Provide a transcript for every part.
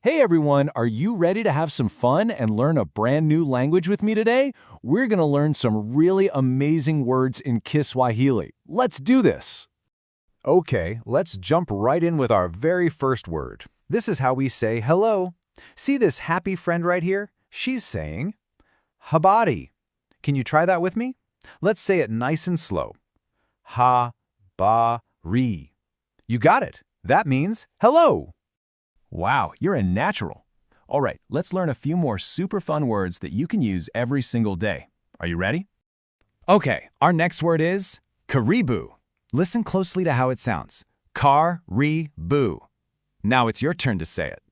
Hey everyone, are you ready to have some fun and learn a brand new language with me today? We're going to learn some really amazing words in Kiswahili. Let's do this! Okay, let's jump right in with our very first word. This is how we say hello. See this happy friend right here? She's saying habari. Can you try that with me? Let's say it nice and slow. Ha-ba-ri. You got it. That means hello. Wow, you're a natural. All right, let's learn a few more super fun words that you can use every single day. Are you ready? Okay, our next word is karibu. Listen closely to how it sounds. Kar-ri-bu. Now it's your turn to say it.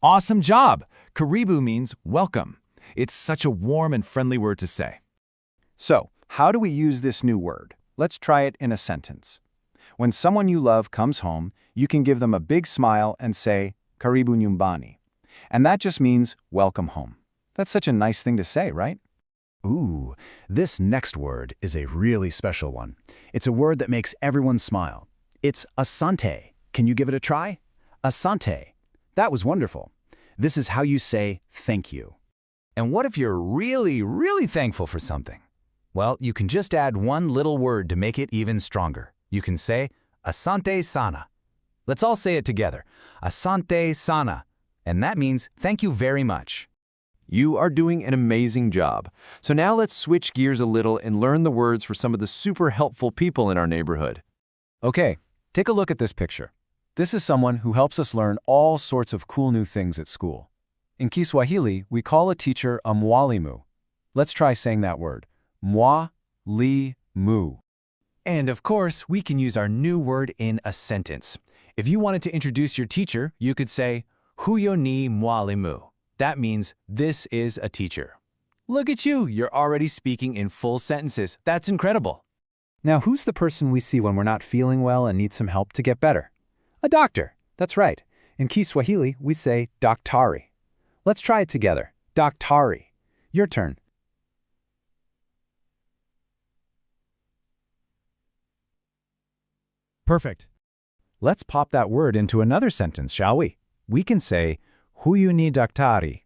Awesome job! Karibu means welcome. It's such a warm and friendly word to say. So, how do we use this new word? Let's try it in a sentence. When someone you love comes home, you can give them a big smile and say, Karibu nyumbani. And that just means, welcome home. That's such a nice thing to say, right? Ooh, this next word is a really special one. It's a word that makes everyone smile. It's asante. Can you give it a try? Asante. That was wonderful. This is how you say thank you. And what if you're really thankful for something? Well, you can just add one little word to make it even stronger. You can say, asante sana. Let's all say it together. Asante sana. And that means thank you very much. You are doing an amazing job. So now let's switch gears a little and learn the words for some of the super helpful people in our neighborhood. Okay, take a look at this picture. This is someone who helps us learn all sorts of cool new things at school. In Kiswahili, we call a teacher a mwalimu. Let's try saying that word. Mwalimu. And of course, we can use our new word in a sentence. If you wanted to introduce your teacher, you could say, Huyo ni mwalimu. That means, this is a teacher. Look at you, you're already speaking in full sentences. That's incredible. Now, who's the person we see when we're not feeling well and need some help to get better? A doctor. That's right. In Kiswahili, we say daktari. Let's try it together. Daktari. Your turn. Perfect. Let's pop that word into another sentence, shall we? We can say, Huyu ni daktari.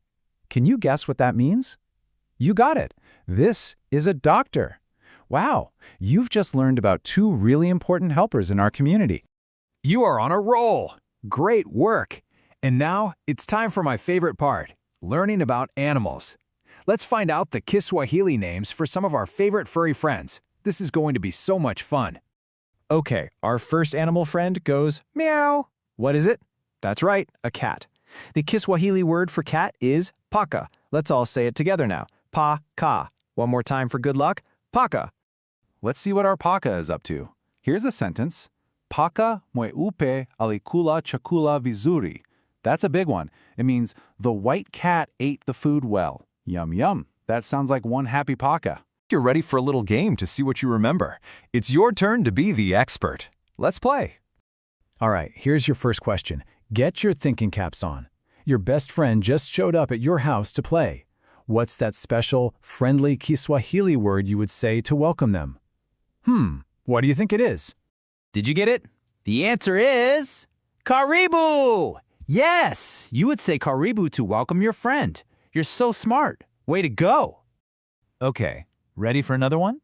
Can you guess what that means? You got it. This is a doctor. Wow, you've just learned about two really important helpers in our community. You are on a roll. Great work. And now it's time for my favorite part, learning about animals. Let's find out the Kiswahili names for some of our favorite furry friends. This is going to be so much fun. Okay, our first animal friend goes meow. What is it? That's right, a cat. The Kiswahili word for cat is paka. Let's all say it together now. Pa-ka. One more time for good luck. Paka. Let's see what our paka is up to. Here's a sentence. Paka mweupe alikula chakula vizuri. That's a big one. It means the white cat ate the food well. Yum yum. That sounds like one happy paka. You're ready for a little game to see what you remember. It's your turn to be the expert. Let's play. All right, here's your first question. Get your thinking caps on. Your best friend just showed up at your house to play. What's that special, friendly Kiswahili word you would say to welcome them? What do you think it is? Did you get it? The answer is karibu. Yes, you would say karibu to welcome your friend. You're so smart. Way to go. Okay, ready for another one?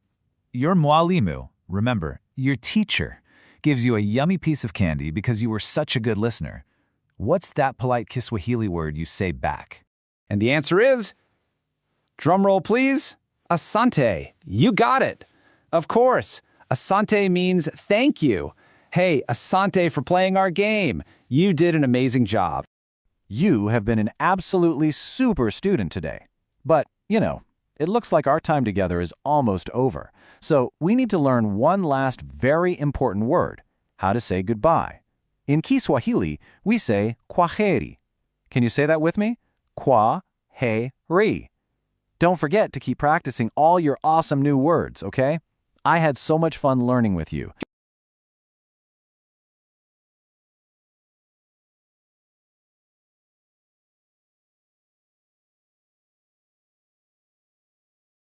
Your mwalimu, remember, your teacher, gives you a yummy piece of candy because you were such a good listener. What's that polite Kiswahili word you say back? And the answer is, drumroll please, asante. You got it. Of course, asante means thank you. Hey, asante for playing our game. You did an amazing job. You have been an absolutely super student today. But, you know, it looks like our time together is almost over. So we need to learn one last very important word, how to say goodbye. In Kiswahili, we say kwaheri. Can you say that with me? Kwaheri. Don't forget to keep practicing all your awesome new words, okay? I had so much fun learning with you.